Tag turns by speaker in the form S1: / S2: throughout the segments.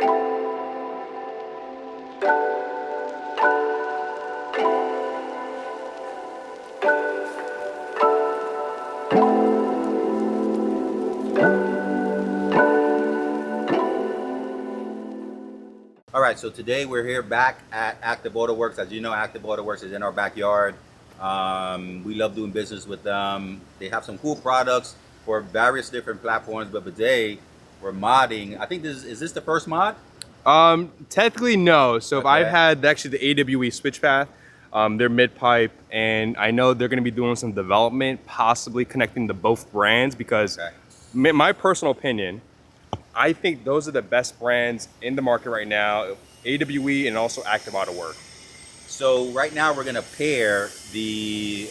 S1: All right, so today we're here back at Active Auto Works. As you know, Active Auto Works is in our backyard. We love doing business with them. They have some cool products for various different platforms, but today we're modding. I think this is this the first mod?
S2: Technically no. So if I've
S1: Okay.
S2: had actually the AWE switch path, their mid pipe, and I know they're going to be doing some development, possibly connecting to both brands because,
S1: Okay.
S2: my personal opinion, I think those are the best brands in the market right now. AWE and also Active Auto Work.
S1: So right now we're gonna pair the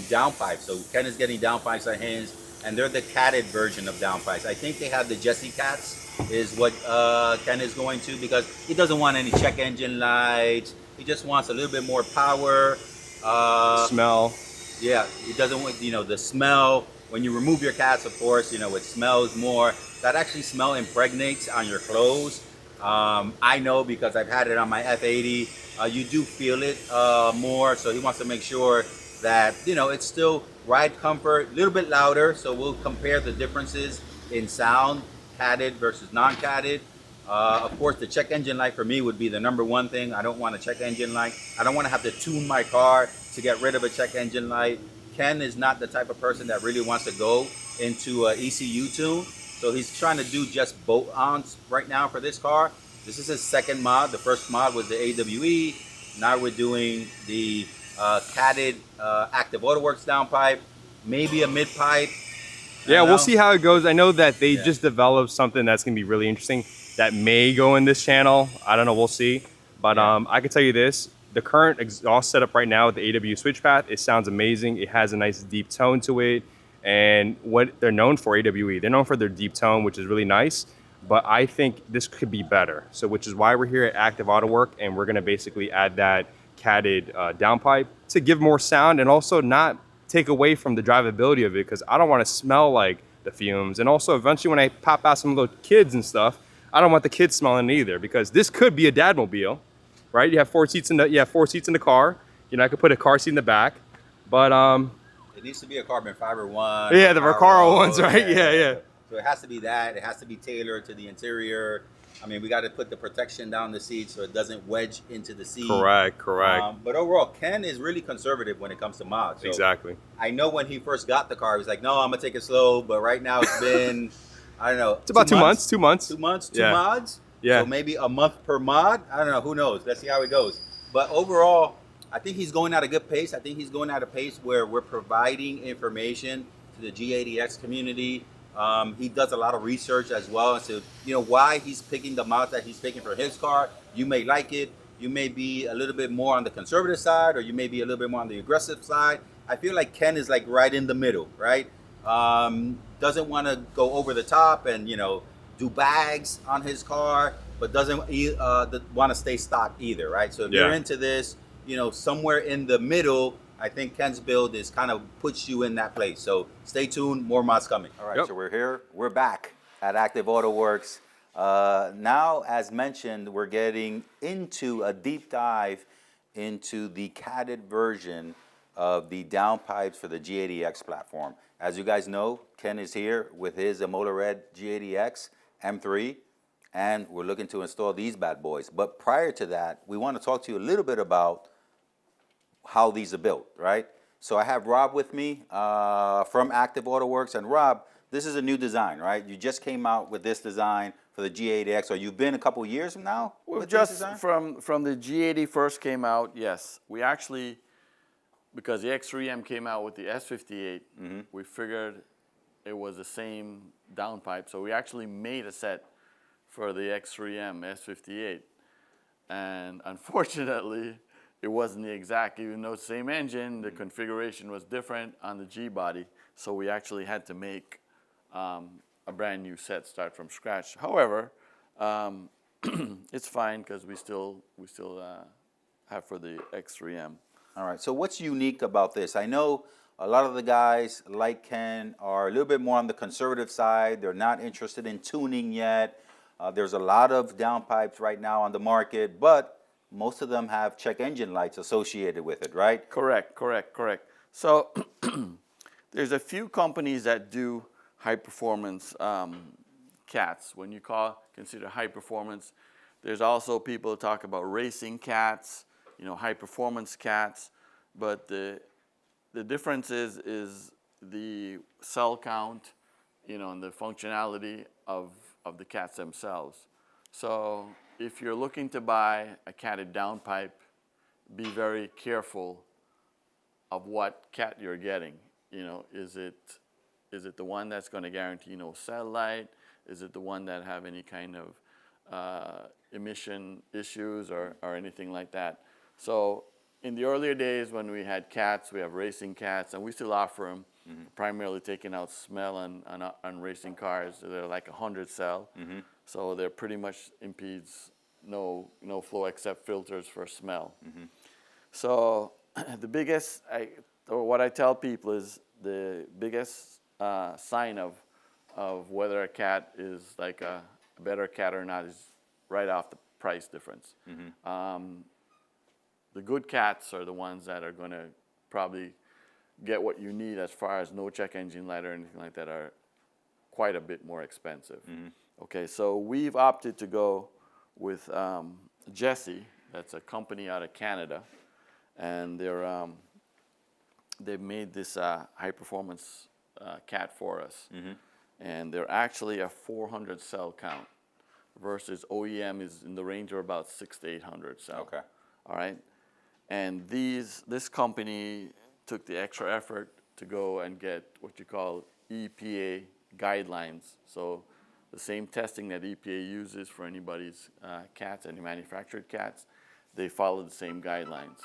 S1: downpipes. So Ken is getting downpipes on his, and they're the catted version of downpipes. I think they have the Jesse Cats is what Ken is going to, because he doesn't want any check engine lights. He just wants a little bit more power.
S2: Smell.
S1: Yeah, it doesn't want, the smell. When you remove your cats, of course, it smells more. That actually smell impregnates on your clothes. I know because I've had it on my F80. You do feel it more, so he wants to make sure that, it's still ride comfort, a little bit louder. So we'll compare the differences in sound, catted versus non-catted. Of course, the check engine light for me would be the number one thing. I don't want a check engine light. I don't want to have to tune my car to get rid of a check engine light. Ken is not the type of person that really wants to go into a ECU tune. So he's trying to do just bolt-ons right now for this car. This is his second mod. The first mod was the AWE. Now we're doing the catted Active Auto Works downpipe, maybe a mid-pipe.
S2: Yeah, we'll see how it goes. I know that they
S1: Yeah.
S2: just developed something that's going to be really interesting that may go in this channel. I don't know. We'll see. But
S1: Yeah.
S2: I can tell you this. The current exhaust setup right now with the AW switch path, it sounds amazing. It has a nice deep tone to it. And what they're known for, AWE, they're known for their deep tone, which is really nice. But I think this could be better. So which is why we're here at Active Auto Work, and we're going to basically add that catted downpipe to give more sound and also not take away from the drivability of it, because I don't want to smell like the fumes. And also eventually when I pop out some little kids and stuff, I don't want the kids smelling it either, because this could be a dadmobile, right? You have four seats in the car. I could put a car seat in the back, but
S1: It needs to be a carbon fiber one.
S2: yeah, the Recaro ones, right? Yeah.
S1: So it has to be that. It has to be tailored to the interior. I mean, we got to put the protection down the seat so it doesn't wedge into the seat.
S2: Correct.
S1: But overall, Ken is really conservative when it comes to mods. So
S2: Exactly.
S1: I know when he first got the car, he was like, "No, I'm gonna take it slow." But right now, it's been, I don't know,
S2: It's about 2 months. 2 months.
S1: 2 months, two
S2: Yeah.
S1: mods.
S2: Yeah.
S1: So maybe a month per mod. I don't know. Who knows? Let's see how it goes. But overall, I think he's going at a good pace. I think he's going at a pace where we're providing information to the G80X community. He does a lot of research as well as to why he's picking the mods that he's picking for his car. You may like it. You may be a little bit more on the conservative side, or you may be a little bit more on the aggressive side. I feel like Ken is like right in the middle, right? Doesn't want to go over the top and do bags on his car, but doesn't want to stay stock either, right? So if you're into this, somewhere in the middle, I think Ken's build is kind of puts you in that place. So stay tuned, more mods coming. All right,
S2: Yep.
S1: so we're back at Active Auto Works. Now, as mentioned, we're getting into a deep dive into the catted version of the downpipes for the G80X platform. As you guys know, Ken is here with his Motored G80X M3, and we're looking to install these bad boys. But prior to that, we want to talk to you a little bit about how these are built, right? So I have Rob with me from Active Auto Works. And Rob, this is a new design, right? You just came out with this design for the G80X, or you've been a couple years now?
S3: We've
S1: with this
S3: just,
S1: design?
S3: from the G80 first came out, yes. We actually, because the X3M came out with the S58, we figured it was the same downpipe. So we actually made a set for the X3M S58. And unfortunately, it wasn't the exact, even though it's the same engine, the configuration was different on the G body. So we actually had to make a brand new set, start from scratch. However, it's fine because we still have for the X3M.
S1: All right, so what's unique about this? I know a lot of the guys like Ken are a little bit more on the conservative side. They're not interested in tuning yet. There's a lot of downpipes right now on the market, but most of them have check engine lights associated with it, right?
S3: Correct, correct, correct. So there's a few companies that do high performance cats. When you consider high performance, there's also people talk about racing cats, high performance cats. But the difference is the cell count, and the functionality of the cats themselves. So if you're looking to buy a catted downpipe, be very careful of what cat you're getting. Is it the one that's going to guarantee no cell light? Is it the one that have any kind of emission issues or anything like that? So in the earlier days when we had cats, we have racing cats, and we still offer them, primarily taking out smell on racing cars. They're like 100 cell, so they're pretty much impedes no flow except filters for smell. So the biggest, or what I tell people is the biggest sign of whether a cat is like a better cat or not is right off the price difference. The good cats are the ones that are going to probably get what you need as far as no check engine light or anything like that are quite a bit more expensive. Okay, so we've opted to go with Jessie. That's a company out of Canada, and they've made this high performance cat for us, and they're actually a 400 cell count versus OEM is in the range of about 600 to 800 cell.
S1: Okay.
S3: All right, and this company took the extra effort to go and get what you call EPA guidelines. So the same testing that EPA uses for anybody's cats, any manufactured cats, they follow the same guidelines.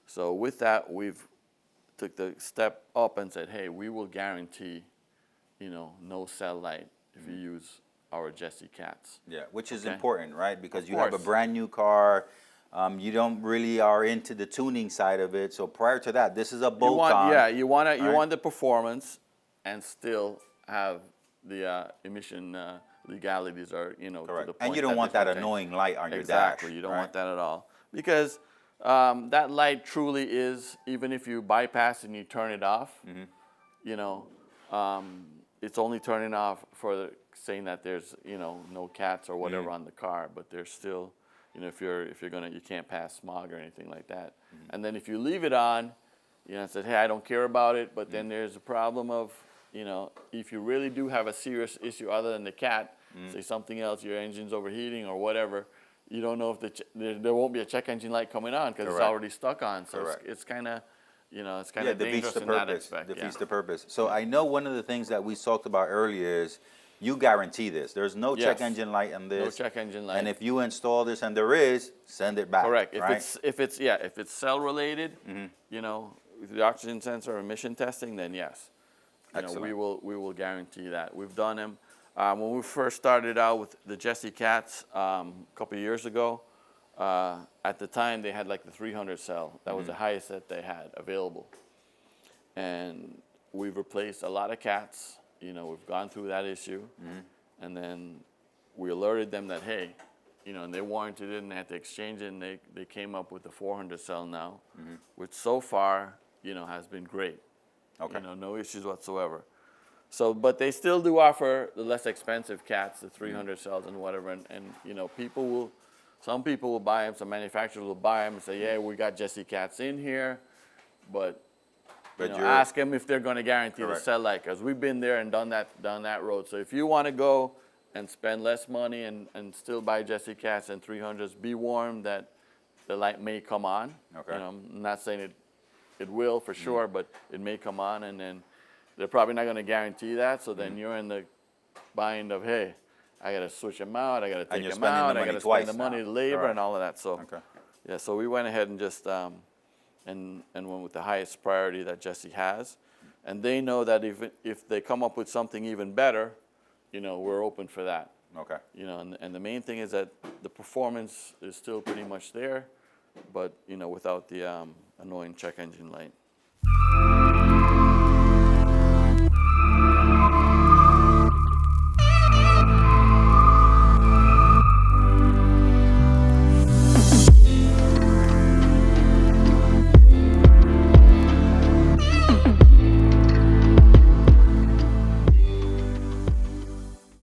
S3: So with that, we've took the step up and said, hey, we will guarantee, no cell light if you use our Jessie cats.
S1: Yeah, which is
S3: Okay.
S1: important, right? Because
S3: Of
S1: you have a
S3: course.
S1: brand new car. You don't really are into the tuning side of it. So prior to that, this is a bolt-on.
S3: You want
S1: right?
S3: the performance and still have the emission legalities are, to the
S1: Correct.
S3: point
S1: And you don't want that
S3: it's okay.
S1: annoying light on your dash.
S3: Exactly, you don't
S1: right?
S3: want that at all. Because that light truly is, even if you bypass and you turn it off, it's only turning off for saying that there's, no cats or whatever on the car, but there's still, if you're gonna, you can't pass smog or anything like that. And then if you leave it on, said, hey, I don't care about it, but then there's a problem of, if you really do have a serious issue other than the cat, say something else, your engine's overheating or whatever, you don't know if there won't be a check engine light coming on because it's
S1: Correct.
S3: already stuck on. So
S1: Correct.
S3: it's kind of, it's kind of
S1: defeats
S3: dangerous
S1: the
S3: in that
S1: purpose.
S3: aspect.
S1: Defeats the purpose. So I know one of the things that we talked about earlier is you guarantee this. There's no check
S3: Yes.
S1: engine light on this.
S3: No check engine light.
S1: And if you install this and there is, send it back.
S3: Correct.
S1: Right?
S3: If it's cell related, with the oxygen sensor emission testing, then yes,
S1: Excellent.
S3: we will guarantee that. We've done them. When we first started out with the Jessie cats a couple of years ago, at the time they had like the 300 cell. That was the highest that they had available. And we've replaced a lot of cats. We've gone through that issue, and then we alerted them that, hey, and they warranted it and they had to exchange it, and they came up with the 400 cell now, which so far, has been great.
S1: Okay.
S3: No issues whatsoever. So, but they still do offer the less expensive cats, the 300 cells and whatever, and some people will buy them, some manufacturers will buy them and say, yeah, we got Jessie cats in here, but ask them if they're going to guarantee the
S1: Correct.
S3: cell light, because we've been there and done that road. So if you want to go and spend less money and still buy Jessie cats and 300s, be warned that the light may come on.
S1: Okay.
S3: I'm not saying it will for sure, but it may come on, and then they're probably not going to guarantee that. So then you're in the bind of, hey, I got to switch them out, I got to take
S1: you're
S3: them
S1: spending the
S3: out, I
S1: money
S3: got to
S1: twice
S3: spend the money,
S1: now.
S3: labor,
S1: Correct.
S3: and all of that. So
S1: Okay.
S3: yeah, so we went ahead and just and went with the highest priority that Jessie has, and they know that if they come up with something even better, we're open for that.
S1: Okay.
S3: And the main thing is that the performance is still pretty much there, but without the annoying check engine light.